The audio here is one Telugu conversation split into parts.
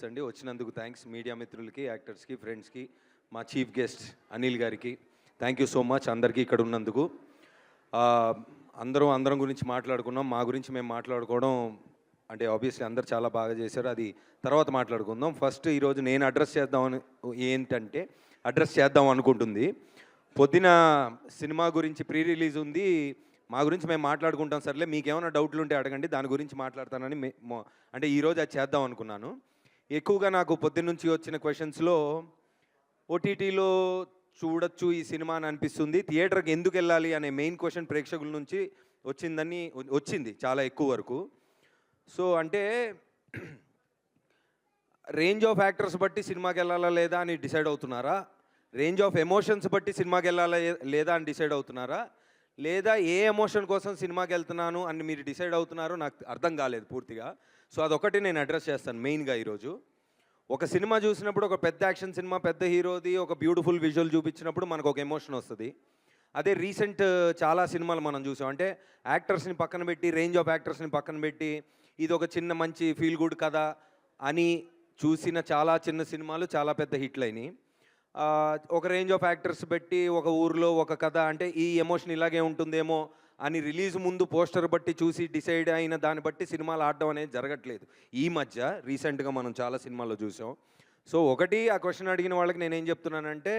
అండి. వచ్చినందుకు థ్యాంక్స్ మీడియా మిత్రులకి, యాక్టర్స్కి, ఫ్రెండ్స్కి, మా చీఫ్ గెస్ట్ అనిల్ గారికి థ్యాంక్ యూ సో మచ్ అందరికీ ఇక్కడ ఉన్నందుకు. అందరం గురించి మాట్లాడుకున్నాం. మా గురించి మేము మాట్లాడుకోవడం అంటే ఆబ్వియస్లీ అందరు చాలా బాగా చేశారు. అది తర్వాత మాట్లాడుకుందాం. ఫస్ట్ ఈరోజు నేను అడ్రస్ చేద్దాం అనుకుంటుంది. పొద్దున సినిమా గురించి ప్రీ రిలీజ్ ఉంది. మా గురించి మేము మాట్లాడుకుంటాం, సర్లే మీకేమైనా డౌట్లు ఉంటే అడగండి, దాని గురించి మాట్లాడతానని అంటే ఈరోజు అది చేద్దాం అనుకున్నాను. ఎక్కువగా నాకు పొద్దున్న నుంచి వచ్చిన క్వశ్చన్స్లో ఓటీటీలో చూడొచ్చు ఈ సినిమా అని అనిపిస్తుంది, థియేటర్కి ఎందుకు వెళ్ళాలి అనే మెయిన్ క్వశ్చన్ ప్రేక్షకుల నుంచి వచ్చింది చాలా ఎక్కువ వరకు. సో అంటే రేంజ్ ఆఫ్ యాక్టర్స్ బట్టి సినిమాకి వెళ్ళాలా లేదా అని డిసైడ్ అవుతున్నారా, రేంజ్ ఆఫ్ ఎమోషన్స్ బట్టి సినిమాకి వెళ్ళాలా లేదా అని డిసైడ్ అవుతున్నారా, లేదా ఏ ఎమోషన్ కోసం సినిమాకి వెళ్తున్నాను అని మీరు డిసైడ్ అవుతున్నారో నాకు అర్థం కాలేదు పూర్తిగా. సో అదొకటి నేను అడ్రస్ చేస్తాను మెయిన్గా ఈరోజు. ఒక సినిమా చూసినప్పుడు, ఒక పెద్ద యాక్షన్ సినిమా, పెద్ద హీరోది ఒక బ్యూటిఫుల్ విజువల్ చూపించినప్పుడు మనకు ఒక ఎమోషన్ వస్తుంది. అదే రీసెంట్ చాలా సినిమాలు మనం చూసాం, అంటే యాక్టర్స్ని పక్కన పెట్టి, రేంజ్ ఆఫ్ యాక్టర్స్ని పక్కన పెట్టి, ఇది ఒక చిన్న మంచి ఫీల్ గుడ్ కథ అని చూసిన చాలా చిన్న సినిమాలు చాలా పెద్ద హిట్లు అయినాయి. ఒక రేంజ్ ఆఫ్ యాక్టర్స్ పెట్టి ఒక ఊరిలో ఒక కథ, అంటే ఈ ఎమోషన్ ఇలాగే ఉంటుందేమో అని రిలీజ్ ముందు పోస్టర్ బట్టి చూసి డిసైడ్ అయిన దాన్ని బట్టి సినిమాలు ఆడడం అనేది జరగట్లేదు ఈ మధ్య. రీసెంట్గా మనం చాలా సినిమాల్లో చూసాం. సో ఒకటి ఆ క్వశ్చన్ అడిగిన వాళ్ళకి నేనేం చెప్తున్నానంటే,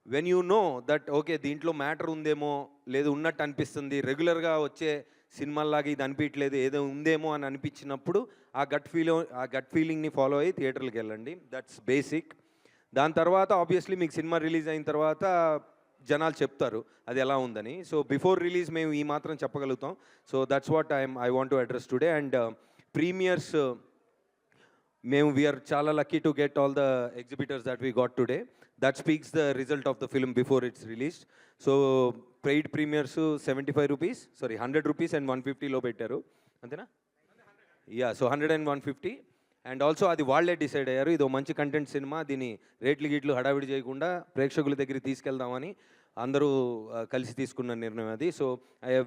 when you know that okay దీంట్లో మ్యాటర్ ఉందేమో, లేదు ఉన్నట్టు అనిపిస్తుంది, రెగ్యులర్గా వచ్చే సినిమాల్లాగా ఇది అనిపించట్లేదు, ఏదో ఉందేమో అని అనిపించినప్పుడు ఆ గట్ ఫీలింగ్ని ఫాలో అయ్యి థియేటర్కి వెళ్ళండి. That's basic. దాని తర్వాత ఆబ్వియస్లీ మీకు సినిమా రిలీజ్ అయిన తర్వాత జనాలు చెప్తారు అది ఎలా ఉందని. సో బిఫోర్ రిలీజ్ మేము ఈ మాత్రం చెప్పగలుగుతాం. So that's what I want to address today. And premiers we are చాలా lucky to get all the exhibitors that we got today. That speaks the result of the film before it's released. So paid premiers 75 rupees, sorry 100 rupees and 150లో పెట్టారు, అంతేనా? Yeah, so 100 and 150. And also అది వాళ్ళే డిసైడ్ అయ్యారు, ఇదో మంచి కంటెంట్ సినిమా, దీని రేట్లు హడావిడి చేయకుండా ప్రేక్షకుల దగ్గరికి తీసుకెళ్దామని అందరూ కలిసి తీసుకున్న నిర్ణయం అది. So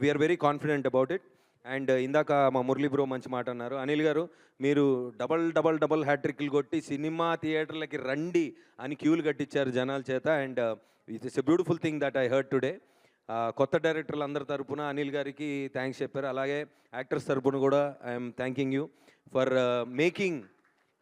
we're very confident about it. And ఇందాక మా మురళీ బ్రో మంచి మాట అన్నారు. అనిల్ గారు, మీరు డబల్ హ్యాట్రిక్లు కొట్టి సినిమా థియేటర్లకి రండి అని క్యూలు కట్టించారు జనాల చేత. And it's a beautiful thing that I heard today. కొత్త డైరెక్టర్లు అందరి తరపున అనిల్ గారికి థ్యాంక్స్ చెప్పారు. అలాగే యాక్టర్స్ తరపున కూడా I'm thanking you for making,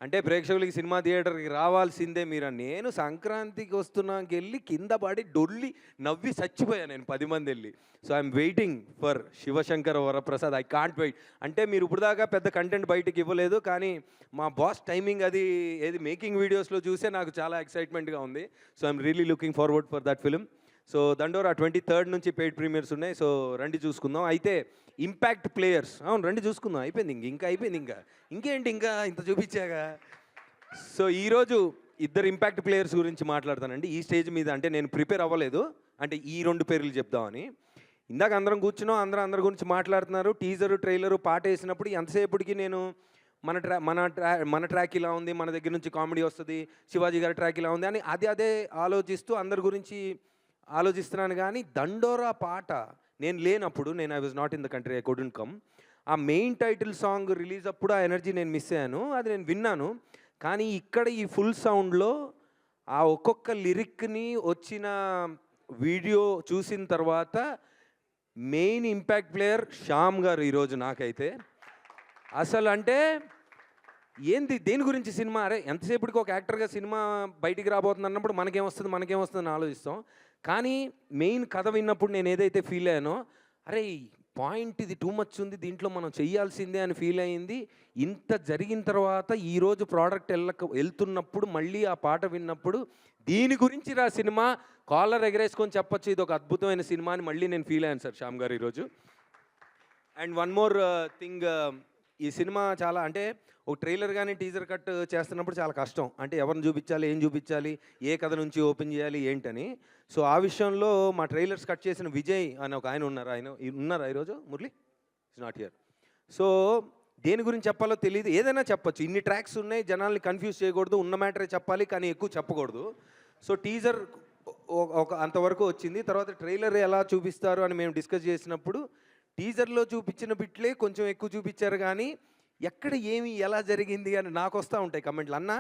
అంటే ప్రేక్షకులకి సినిమా థియేటర్కి రావాల్సిందే మీరు. నేను సంక్రాంతికి వస్తున్నాకి వెళ్ళి కింద పడి డొల్లి నవ్వి చచ్చిపోయాను నేను 10 మంది వెళ్ళి. So I'm waiting for Sivashankara Varaprasad. I can't wait. అంటే మీరు ఇప్పుడు దాకా పెద్ద కంటెంట్ బయటకు ఇవ్వలేదు, కానీ మా బాస్ టైమింగ్ అది ఏది మేకింగ్ వీడియోస్లో చూసే నాకు చాలా ఎక్సైట్మెంట్గా ఉంది. So I'm really looking forward for that film. So దండోరా 23rd నుంచి పెయిడ్ ప్రీమియర్స్ ఉన్నాయి. సో రండి చూసుకుందాం. అయితే ఇంపాక్ట్ ప్లేయర్స్, అవును రండి చూసుకుందాం. అయిపోయింది ఇంకేంటి ఇంకా ఇంత చూపించాగా. సో ఈరోజు ఇద్దరు ఇంపాక్ట్ ప్లేయర్స్ గురించి మాట్లాడతానండి ఈ స్టేజ్ మీద. అంటే నేను ప్రిపేర్ అవ్వలేదు, అంటే ఈ 2 పేర్లు చెప్దామని. ఇందాక అందరం కూర్చున్నాం, అందరి గురించి మాట్లాడుతున్నారు. టీజరు ట్రైలరు పాట వేసినప్పుడు ఎంతసేపటికి నేను మన ట్రాక్ ఇలా ఉంది, మన దగ్గర నుంచి కామెడీ వస్తుంది, శివాజీ గారి ట్రాక్ ఇలా ఉంది అని అదే ఆలోచిస్తూ అందరి గురించి ఆలోచిస్తున్నాను. కానీ దండోరా పాట నేను లేనప్పుడు, I was not in the country, I couldn't come. ఆ మెయిన్ టైటిల్ సాంగ్ రిలీజ్ అప్పుడు ఆ ఎనర్జీ నేను మిస్ అయ్యాను, అది నేను విన్నాను. కానీ ఇక్కడ ఈ ఫుల్ సౌండ్లో ఆ ఒక్కొక్క లిరిక్ని వచ్చిన వీడియో చూసిన తర్వాత మెయిన్ ఇంపాక్ట్ ప్లేయర్ శ్యామ్ గారు ఈరోజు నాకైతే. అసలు అంటే ఏంది, దేని గురించి సినిమా, అరే ఎంతసేపటికి ఒక యాక్టర్గా సినిమా బయటికి రాబోతుంది అన్నప్పుడు మనకేమొస్తుంది అని ఆలోచిస్తాం. కానీ మెయిన్ కథ విన్నప్పుడు నేను ఏదైతే ఫీల్ అయ్యానో, అరే పాయింట్ ఇది టూ మచ్ ఉంది, దీంట్లో మనం చెయ్యాల్సిందే అని ఫీల్ అయ్యింది. ఇంత జరిగిన తర్వాత ఈరోజు ప్రోడక్ట్ వెళ్తున్నప్పుడు మళ్ళీ ఆ పాట విన్నప్పుడు దీని గురించి రా సినిమా, కాలర్ ఎగరేసుకొని చెప్పొచ్చు ఇది ఒక అద్భుతమైన సినిమా అని మళ్ళీ నేను ఫీల్ అయ్యాను సార్ శ్యామ్ గారు ఈరోజు. అండ్ వన్ మోర్ థింగ్, ఈ సినిమా చాలా, అంటే ఒక ట్రైలర్ కానీ టీజర్ కట్ చేస్తున్నప్పుడు చాలా కష్టం, అంటే ఎవరిని చూపించాలి, ఏం చూపించాలి, ఏ కథ నుంచి ఓపెన్ చేయాలి ఏంటని. సో ఆ విషయంలో మా ట్రైలర్స్ కట్ చేసిన విజయ్ అని ఒక ఆయన ఉన్నారా ఈరోజు? Murali is not here. So దేని గురించి చెప్పాలో తెలియదు, ఏదైనా చెప్పొచ్చు, ఇన్ని ట్రాక్స్ ఉన్నాయి, జనాల్ని కన్ఫ్యూజ్ చేయకూడదు, ఉన్న మ్యాటరే చెప్పాలి కానీ ఎక్కువ చెప్పకూడదు. సో టీజర్ ఒక అంతవరకు వచ్చింది. తర్వాత ట్రైలర్ ఎలా చూపిస్తారు అని మేము డిస్కస్ చేసినప్పుడు టీజర్లో చూపించిన బిట్లే కొంచెం ఎక్కువ చూపించారు, కానీ ఎక్కడ ఏమి ఎలా జరిగింది అని నాకు వస్తూ ఉంటాయి కమెంట్లు. అన్న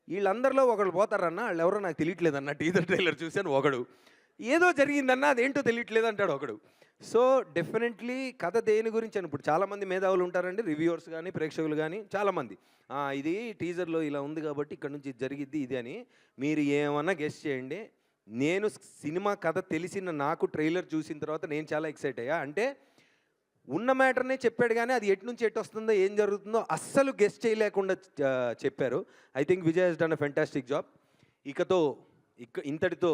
వీళ్ళందరిలో ఒకళ్ళు పోతారన్న, వాళ్ళు ఎవరో నాకు తెలియట్లేదన్న, టీజర్ ట్రైలర్ చూశాను ఒకడు, ఏదో జరిగిందన్న అదేంటో తెలియట్లేదు అంటాడు ఒకడు. సో డెఫినెట్లీ కథ దేని గురించి అని ఇప్పుడు చాలామంది మేధావులు ఉంటారండి, రివ్యూవర్స్ కానీ ప్రేక్షకులు కానీ చాలామంది ఇది టీజర్లో ఇలా ఉంది కాబట్టి ఇక్కడ నుంచి ఇది జరిగిద్ది ఇది అని. మీరు ఏమన్నా గెస్ట్ చేయండి. నేను సినిమా కథ తెలిసిన నాకు ట్రైలర్ చూసిన తర్వాత నేను చాలా ఎక్సైట్ అయ్యా. అంటే ఉన్న మ్యాటర్నే చెప్పాడు కానీ అది ఎటు నుంచి ఎటు వస్తుందో ఏం జరుగుతుందో అస్సలు గెస్ట్ చేయలేకుండా చెప్పారు. I think Vijay he's done a fantastic job. ఇంతటితో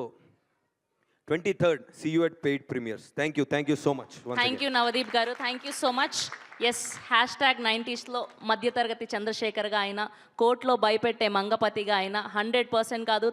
23rd see you at paid premieres. Thank you so much. Thank you Navdeep garu, thank you so much. Yes, #90sలో మధ్యతరగతి చంద్రశేఖర్గా అయినా, కోర్టులో భయపెట్టే మంగపతిగా అయినా 100% కాదు